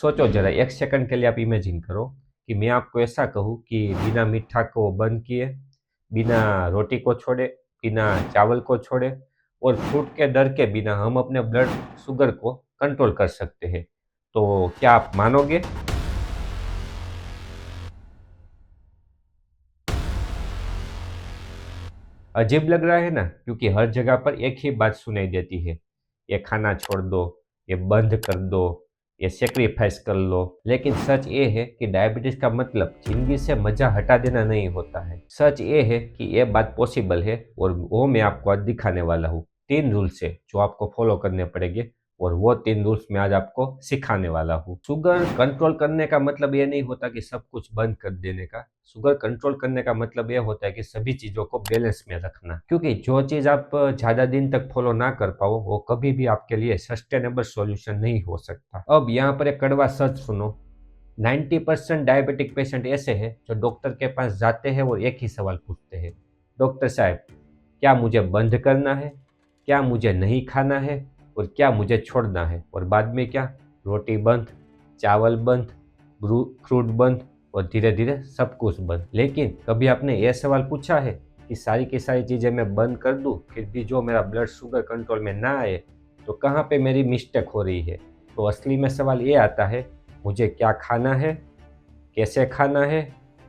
सोचो जरा, एक सेकंड के लिए आप इमेजिन करो कि मैं आपको ऐसा कहूँ कि बिना मीठा को बंद किए, बिना रोटी को छोड़े, बिना चावल को छोड़े और फ्रूट के डर के बिना हम अपने ब्लड शुगर को कंट्रोल कर सकते हैं। तो क्या आप मानोगे? अजीब लग रहा है ना, क्योंकि हर जगह पर एक ही बात सुनाई देती है, ये खाना छोड़ दो, ये बंद कर दो, ये सेक्रीफाइस कर लो। लेकिन सच ये है कि डायबिटीज का मतलब जिंदगी से मजा हटा देना नहीं होता है। सच ये है कि ये बात पॉसिबल है, और वो मैं आपको आज दिखाने वाला हूँ। 3 रूल्स है जो आपको फॉलो करने पड़ेंगे, और वो 3 रूल्स मैं आज आपको सिखाने वाला हूँ। शुगर कंट्रोल करने का मतलब ये नहीं होता कि सब कुछ बंद कर देने का। शुगर कंट्रोल करने का मतलब ये होता है कि सभी चीजों को बैलेंस में रखना, क्योंकि जो चीज आप ज्यादा दिन तक फॉलो ना कर पाओ वो कभी भी आपके लिए सस्टेनेबल सॉल्यूशन नहीं हो सकता। अब यहाँ पर एक कड़वा सच सुनो। 90% डायबिटिक पेशेंट ऐसे हैं जो डॉक्टर के पास जाते हैं और एक ही सवाल पूछते हैं, डॉक्टर साहब, क्या मुझे बंद करना है, क्या मुझे नहीं खाना है, और क्या मुझे छोड़ना है? और बाद में क्या? रोटी बंद, चावल बंद, फ्रूट बंद, और धीरे धीरे सब कुछ बंद। लेकिन कभी आपने यह सवाल पूछा है कि सारी की सारी चीज़ें मैं बंद कर दूं, फिर भी जो मेरा ब्लड शुगर कंट्रोल में ना आए, तो कहाँ पे मेरी मिस्टेक हो रही है? तो असली में सवाल ये आता है, मुझे क्या खाना है, कैसे खाना है,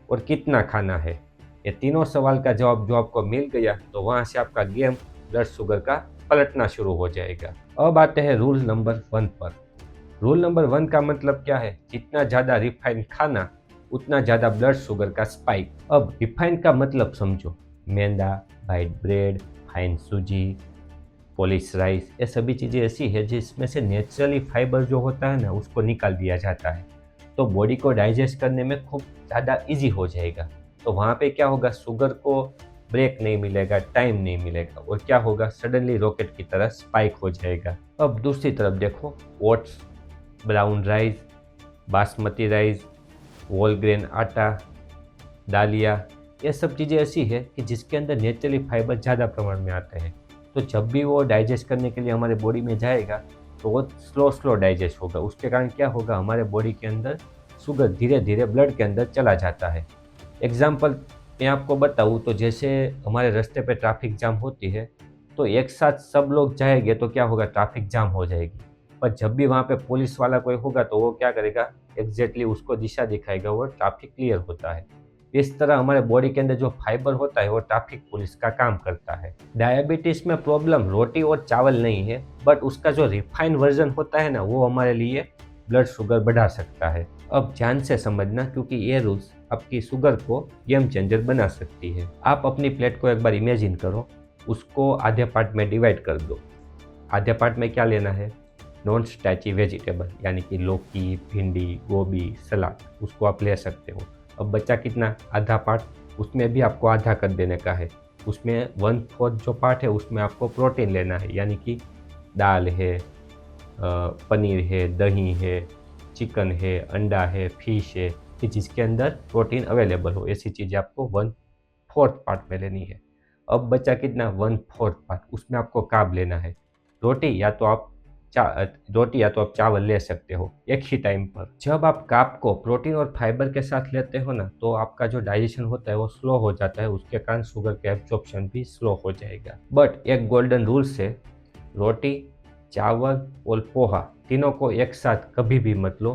और कितना खाना है। ये तीनों सवाल का जवाब जो आपको मिल गया, तो वहाँ से आपका गेम ब्लड शुगर का पलटना शुरू हो जाएगा। अब आते हैं रूल नंबर 1 पर। रूल नंबर 1 का मतलब क्या है? जितना ज़्यादा रिफाइंड खाना, उतना ज़्यादा ब्लड शुगर का स्पाइक। अब रिफाइंड का मतलब समझो, मैदा, वाइट ब्रेड, फाइन सूजी, पॉलिश राइस, ये सभी चीज़ें ऐसी है जिसमें से नेचुरली फाइबर जो होता है ना, उसको निकाल दिया जाता है, तो बॉडी को डाइजेस्ट करने में खूब ज़्यादा इजी हो जाएगा। तो वहाँ पे क्या होगा, शुगर को ब्रेक नहीं मिलेगा, टाइम नहीं मिलेगा, और क्या होगा, सडनली रॉकेट की तरह स्पाइक हो जाएगा। अब दूसरी तरफ देखो, oats, brown rice, basmati rice, whole grain आटा, दालिया, ये सब चीज़ें ऐसी है कि जिसके अंदर नेचुरली फाइबर ज़्यादा प्रमाण में आते हैं। तो जब भी वो डाइजेस्ट करने के लिए हमारे बॉडी में जाएगा, तो वो स्लो स्लो डाइजेस्ट होगा। उसके कारण क्या होगा, हमारे बॉडी के अंदर शुगर धीरे धीरे ब्लड के अंदर चला जाता है। एग्जाम्पल मैं आपको बताऊँ तो जैसे हमारे रास्ते पे ट्रैफिक जाम होती है, तो एक साथ सब लोग जाएंगे तो क्या होगा, ट्रैफिक जाम हो जाएगी। पर जब भी वहाँ पे पुलिस वाला कोई होगा तो वो क्या करेगा, एग्जैक्टली उसको दिशा दिखाएगा, वो ट्रैफिक क्लियर होता है। इस तरह हमारे बॉडी के अंदर जो फाइबर होता है वो ट्रैफिक पुलिस का काम करता है। डायबिटीज में प्रॉब्लम रोटी और चावल नहीं है, बट उसका जो रिफाइंड वर्जन होता है ना, वो हमारे लिए ब्लड शुगर बढ़ा सकता है। अब ध्यान से समझना, क्योंकि ये रूल्स आपकी शुगर को गेम चेंजर बना सकती है। आप अपनी प्लेट को एक बार इमेजिन करो, उसको आधे पार्ट में डिवाइड कर दो। आधे पार्ट में क्या लेना है, नॉन स्टार्ची वेजिटेबल, यानी कि लौकी, भिंडी, गोभी, सलाद, उसको आप ले सकते हो। अब बचा कितना, आधा पार्ट, उसमें भी आपको आधा कर देने का है। उसमें 1/4 जो पार्ट है उसमें आपको प्रोटीन लेना है, यानी कि दाल है, पनीर है, दही है, चिकन है, अंडा है, फिश है, कि जिसके अंदर प्रोटीन अवेलेबल हो, ऐसी चीज़ें आपको 1/4 पार्ट में लेनी है। अब बचा कितना, 1/4 पार्ट, उसमें आपको कार्ब लेना है। रोटी या तो आप चावल ले सकते हो एक ही टाइम पर। जब आप कार्ब को प्रोटीन और फाइबर के साथ लेते हो ना, तो आपका जो डाइजेशन होता है वो स्लो हो जाता है, उसके कारण शुगर का एब्जॉर्प्शन भी स्लो हो जाएगा। बट एक गोल्डन रूल से, रोटी, चावल और पोहा तीनों को एक साथ कभी भी मत लो।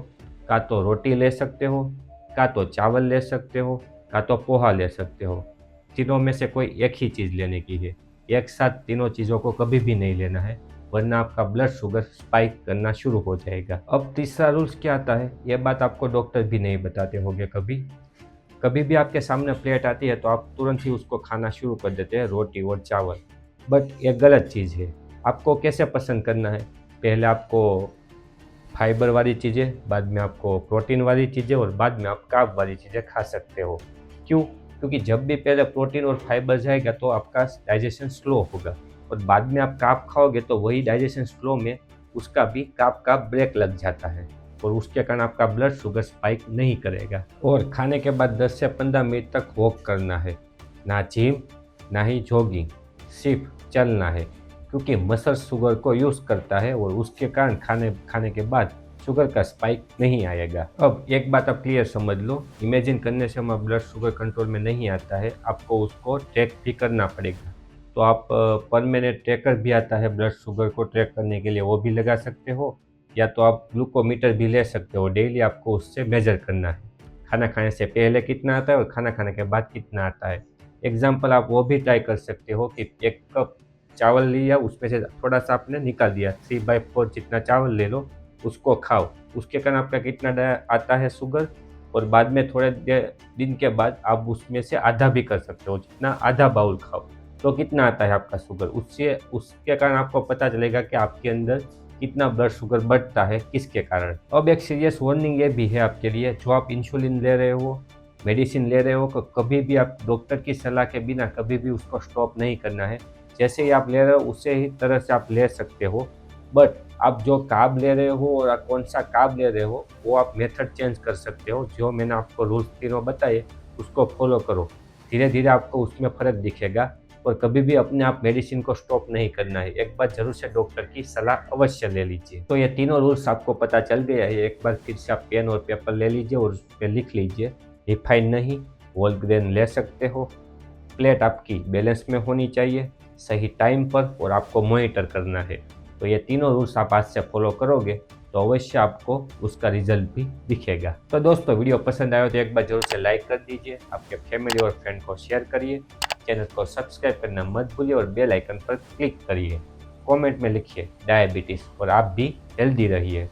का तो रोटी ले सकते हो, का तो चावल ले सकते हो, का तो पोहा ले सकते हो। तीनों में से कोई एक ही चीज़ लेने की है। एक साथ तीनों चीज़ों को कभी भी नहीं लेना है, वरना आपका ब्लड शुगर स्पाइक करना शुरू हो जाएगा। अब तीसरा रूल्स क्या आता है, ये बात आपको डॉक्टर भी नहीं बताते होंगे कभी। कभी भी आपके सामने प्लेट आती है तो आप तुरंत ही उसको खाना शुरू कर देते हैं, रोटी और चावल। बट ये गलत चीज़ है। आपको कैसे पसंद करना है, पहले आपको फाइबर वाली चीज़ें, बाद में आपको प्रोटीन वाली चीज़ें, और बाद में आप कार्ब वाली चीज़ें खा सकते हो। क्यों? क्योंकि जब भी पहले प्रोटीन और फाइबर जाएगा तो आपका डाइजेशन स्लो होगा, और बाद में आप कार्ब खाओगे तो वही डाइजेशन स्लो में उसका भी कार्ब का ब्रेक लग जाता है, और उसके कारण आपका ब्लड शुगर स्पाइक नहीं करेगा। और खाने के बाद 10 से 15 मिनट तक वॉक करना है, ना जिम ना ही जॉगिंग, सिर्फ चलना है, क्योंकि मसल शुगर को यूज़ करता है, और उसके कारण खाने के बाद शुगर का स्पाइक नहीं आएगा। अब एक बात आप क्लियर समझ लो, इमेजिन करने से हमारा ब्लड शुगर कंट्रोल में नहीं आता है, आपको उसको ट्रैक भी करना पड़ेगा। तो आप पर मिनट ट्रैकर भी आता है ब्लड शुगर को ट्रैक करने के लिए, वो भी लगा सकते हो, या तो आप ग्लूकोमीटर भी ले सकते हो। डेली आपको उससे मेजर करना है, खाना खाने से पहले कितना आता है और खाना खाने के बाद कितना आता है। एग्जाम्पल आप वो भी ट्राई कर सकते हो कि 1 कप चावल लिया, उसमें से थोड़ा सा आपने निकाल दिया, 3/4 जितना चावल ले लो, उसको खाओ, उसके कारण आपका कितना आता है शुगर, और बाद में थोड़े दिन के बाद आप उसमें से आधा भी कर सकते हो, जितना आधा बाउल खाओ तो कितना आता है आपका शुगर। उसके कारण आपको पता चलेगा कि आपके अंदर कितना ब्लड शुगर बढ़ता है, किसके कारण। अब एक सीरियस वार्निंग ये भी है आपके लिए, जो आप इंसुलिन ले रहे हो, मेडिसिन ले रहे हो, तो कभी भी आप डॉक्टर की सलाह के बिना कभी भी उसको स्टॉप नहीं करना है। जैसे ही आप ले रहे हो उसे ही तरह से आप ले सकते हो, बट आप जो कार्ब ले रहे हो और कौन सा कार्ब ले रहे हो वो आप मेथड चेंज कर सकते हो। जो मैंने आपको रूल्स तीनों बताए उसको फॉलो करो, धीरे धीरे आपको उसमें फ़र्क दिखेगा। और कभी भी अपने आप मेडिसिन को स्टॉप नहीं करना है, एक बार जरूर से डॉक्टर की सलाह अवश्य ले लीजिए। तो ये तीनों रूल्स आपको पता चल गया है, एक बार फिर से आप पेन और पेपर ले लीजिए और उस पर लिख लीजिए। रिफाइन नहीं, होल ग्रेन ले सकते हो, प्लेट आपकी बैलेंस में होनी चाहिए, सही टाइम पर, और आपको मॉनिटर करना है। तो ये तीनों रूल्स आप आज से फॉलो करोगे तो अवश्य आपको उसका रिजल्ट भी दिखेगा। तो दोस्तों, वीडियो पसंद आया तो एक बार जरूर से लाइक कर दीजिए, आपके फैमिली और फ्रेंड को शेयर करिए, चैनल को सब्सक्राइब करना मत भूलिए और बेल आइकन पर क्लिक करिए। कमेंट में लिखिए डायबिटीज़ और आप भी हेल्दी रहिए।